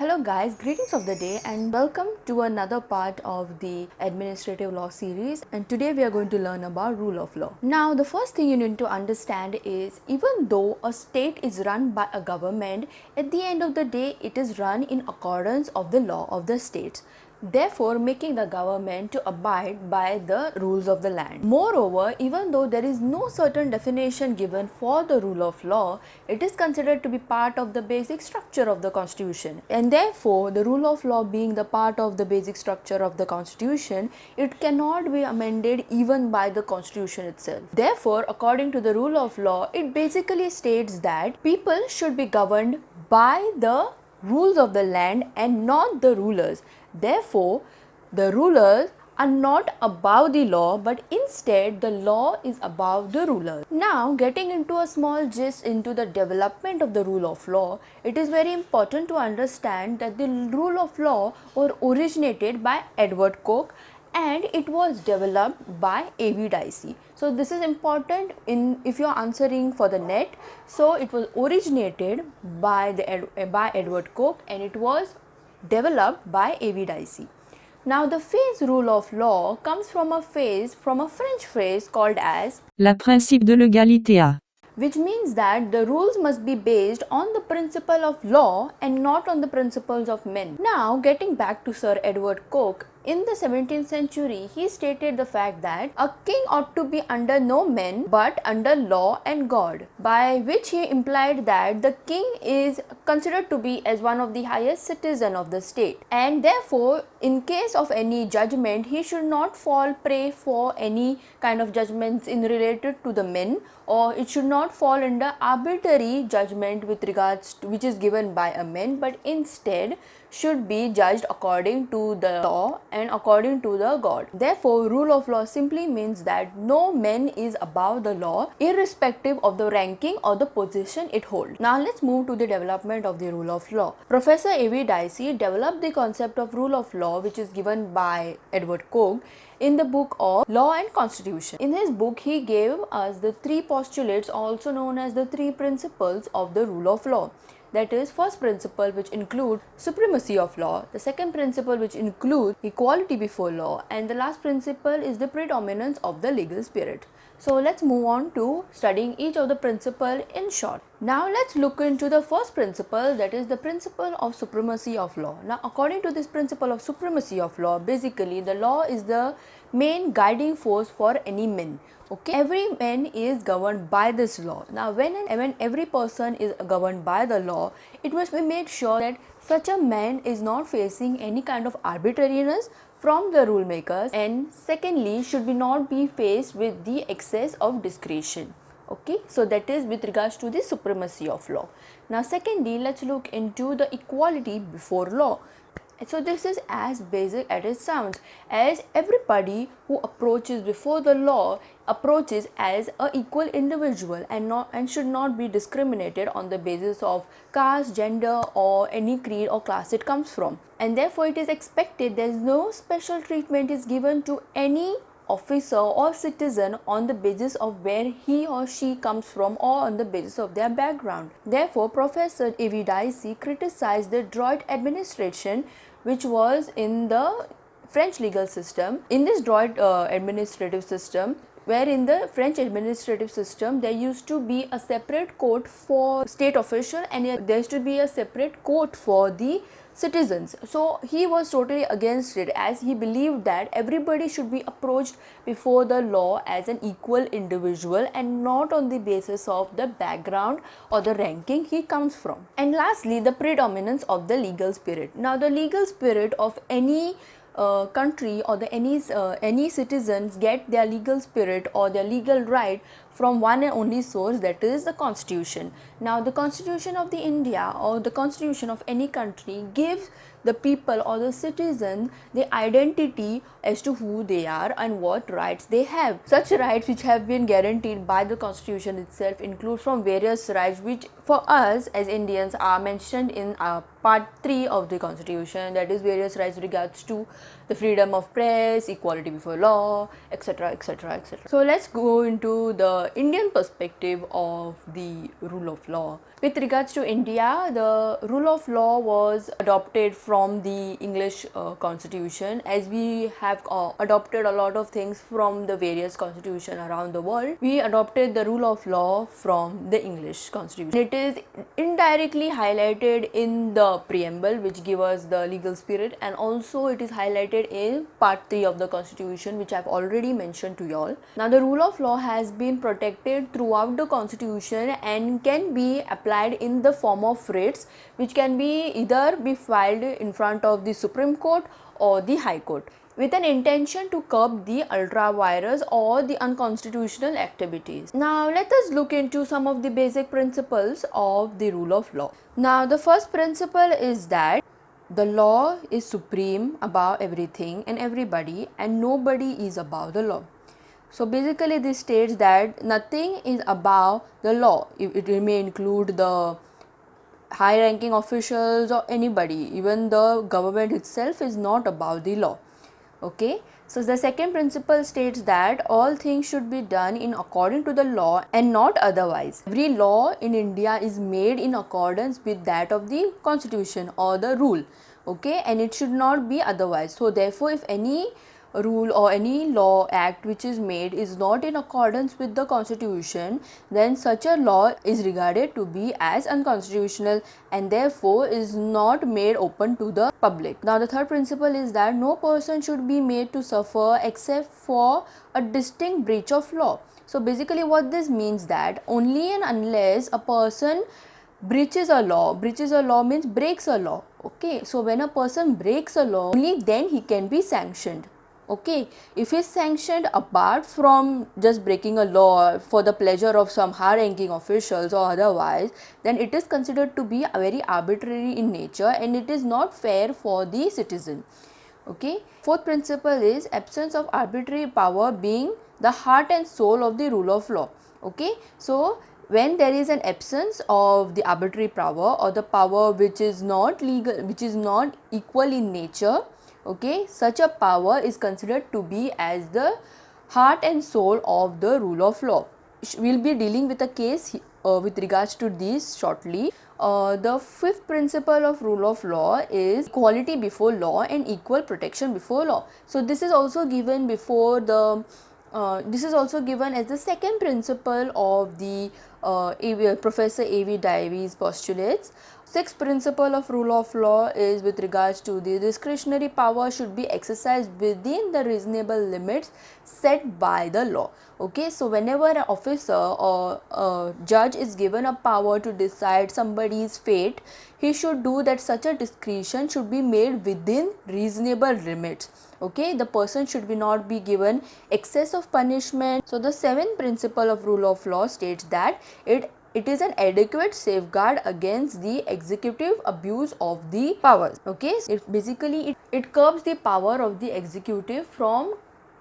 Hello guys, greetings of the day and welcome to another part of the administrative law series, and today we are going to learn about rule of law. Now the first thing you need to understand is even though a state is run by a government, at the end of the day it is run in accordance of the law of the states, therefore making the government to abide by the rules of the land. Moreover, even though there is no certain definition given for the rule of law, it is considered to be part of the basic structure of the constitution, and therefore the rule of law being the part of the basic structure of the constitution, it cannot be amended even by the constitution itself. Therefore, according to the rule of law, it basically states that people should be governed by the rules of the land and not the rulers. Therefore, the rulers are not above the law, but instead the law is above the ruler. Now, getting into a small gist into the development of the rule of law, it is very important to understand that the rule of law was originated by Edward Coke and it was developed by A.V. Dicey. So this is important in if you are answering for the net. So it was originated by Edward Coke and it was developed by A.V. Dicey. Now the phase rule of law comes from a French phrase called as La principe de l'égalité A. which means that the rules must be based on the principle of law and not on the principles of men. Now, getting back to Sir Edward Coke, in the 17th century, he stated the fact that a king ought to be under no men but under law and God, by which he implied that the king is considered to be as one of the highest citizen of the state, and therefore in case of any judgment he should not fall prey for any kind of judgments in related to the men, or it should not fall under arbitrary judgment with regards to which is given by a man, but instead should be judged according to the law and according to the God. Therefore, rule of law simply means that no man is above the law irrespective of the ranking or the position it holds. Now let's move to the development of the rule of law. Professor A.V. Dicey developed the concept of rule of law, which is given by Edward Coke in the book of Law and Constitution. In his book, he gave us the three postulates, also known as the three principles of the rule of law. That is, first principle, which includes supremacy of law, the second principle, which includes equality before law, and the last principle is the predominance of the legal spirit. So let's move on to studying each of the principle in short. Now let's look into the first principle, that is the principle of supremacy of law. Now according to this principle of supremacy of law, basically the law is the main guiding force for any man. Okay, every man is governed by this law. Now when every person is governed by the law, it must be made sure that such a man is not facing any kind of arbitrariness from the rule makers, and secondly should be not be faced with the excess of discretion. Okay, so that is with regards to the supremacy of law. Now secondly, let's look into the equality before law. So this is as basic as it sounds, as everybody who approaches before the law approaches as a equal individual and should not be discriminated on the basis of caste, gender or any creed or class it comes from, and therefore it is expected there is no special treatment is given to any officer or citizen on the basis of where he or she comes from or on the basis of their background. Therefore, Professor A.V. Dicey criticized the Droit administration, which was in the French legal system. In this Droit administrative system, where in the French administrative system there used to be a separate court for state official and there used to be a separate court for the citizens. So he was totally against it, as he believed that everybody should be approached before the law as an equal individual and not on the basis of the background or the ranking he comes from. And lastly, the predominance of the legal spirit. Now the legal spirit of any country or any citizens get their legal spirit or their legal right from one and only source, that is the constitution. Now the constitution of the India or the constitution of any country gives the people or the citizens the identity as to who they are and what rights they have. Such rights which have been guaranteed by the constitution itself include from various rights which for us as Indians are mentioned in part 3 of the constitution, that is various rights regards to the freedom of press, equality before law, etc, etc, etc. So let's go into the Indian perspective of the rule of law. With regards to India, the rule of law was adopted from the English constitution, as we have adopted a lot of things from the various constitution around the world. We adopted the rule of law from the English constitution. It is indirectly highlighted in the preamble, which gives us the legal spirit, and also it is highlighted in part 3 of the constitution, which I have already mentioned to you all. Now the rule of law has been protected throughout the constitution and can be applied in the form of writs, which can be either be filed in front of the Supreme Court or the High Court, with an intention to curb the ultra virus or the unconstitutional activities. Now let us look into some of the basic principles of the rule of law. Now the first principle is that the law is supreme above everything and everybody, and nobody is above the law. So basically this states that nothing is above the law. It may include the high ranking officials or anybody, even the government itself is not above the law. Okay, so the second principle states that all things should be done in according to the law and not otherwise. Every law in India is made in accordance with that of the constitution or the rule, okay, and it should not be otherwise. So therefore, if any rule or any law act which is made is not in accordance with the constitution, then such a law is regarded to be as unconstitutional and therefore is not made open to the public. Now the third principle is that no person should be made to suffer except for a distinct breach of law. So basically what this means that only and unless a person breaches a law means breaks a law. Okay, so when a person breaks a law, only then he can be sanctioned. Okay, if he is sanctioned apart from just breaking a law for the pleasure of some high ranking officials or otherwise, then it is considered to be very arbitrary in nature and it is not fair for the citizen. Okay, fourth principle is absence of arbitrary power being the heart and soul of the rule of law. Okay, so when there is an absence of the arbitrary power or the power which is not legal, which is not equal in nature, okay, such a power is considered to be as the heart and soul of the rule of law. We will be dealing with a case with regards to this shortly. The fifth principle of rule of law is equality before law and equal protection before law. So this is also given before the this is also given as the second principle of the Professor A.V. Davies postulates. Sixth principle of rule of law is with regards to the discretionary power should be exercised within the reasonable limits set by the law. Okay, so whenever an officer or a judge is given a power to decide somebody's fate, he should do that. Such a discretion should be made within reasonable limits. Okay, the person should be not be given excess of punishment. So the seventh principle of rule of law states that it is an adequate safeguard against the executive abuse of the powers. Okay, it curbs the power of the executive from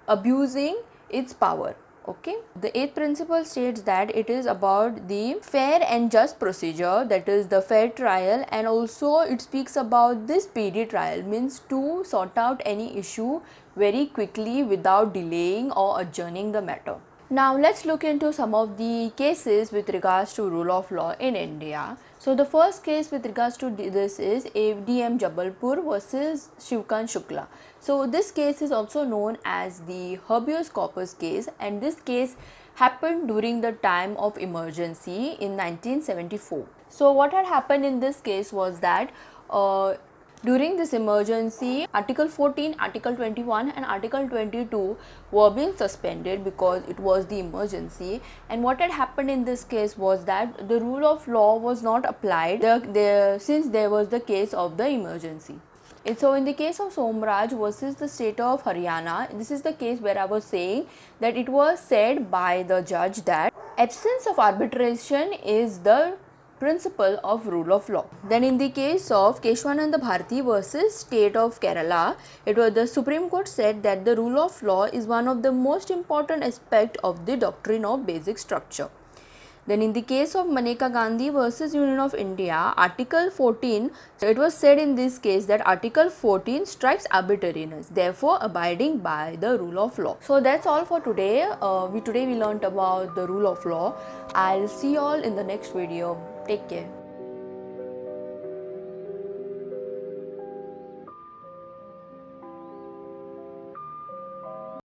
abusing its power. Okay, the eighth principle states that it is about the fair and just procedure, that is the fair trial, and also it speaks about the speedy trial, means to sort out any issue very quickly without delaying or adjourning the matter. Now let's look into some of the cases with regards to rule of law in India. So the first case with regards to this is ADM Jabalpur versus Shivkant Shukla. So this case is also known as the habeas corpus case, and this case happened during the time of emergency in 1974. So what had happened in this case was that during this emergency, Article 14, Article 21 and Article 22 were being suspended because it was the emergency, and what had happened in this case was that the rule of law was not applied since there was the case of the emergency. And so in the case of Somraj versus the state of Haryana, this is the case where I was saying that it was said by the judge that absence of arbitration is the principle of rule of law. Then in the case of Keshwananda Bharti versus state of Kerala, it was the Supreme Court said that the rule of law is one of the most important aspect of the doctrine of basic structure. Then in the case of Maneka Gandhi versus Union of India, Article 14, it was said in this case that Article 14 strikes arbitrariness, therefore abiding by the rule of law. So that's all for today. Today we learnt about the rule of law. I'll see you all in the next video. Take care.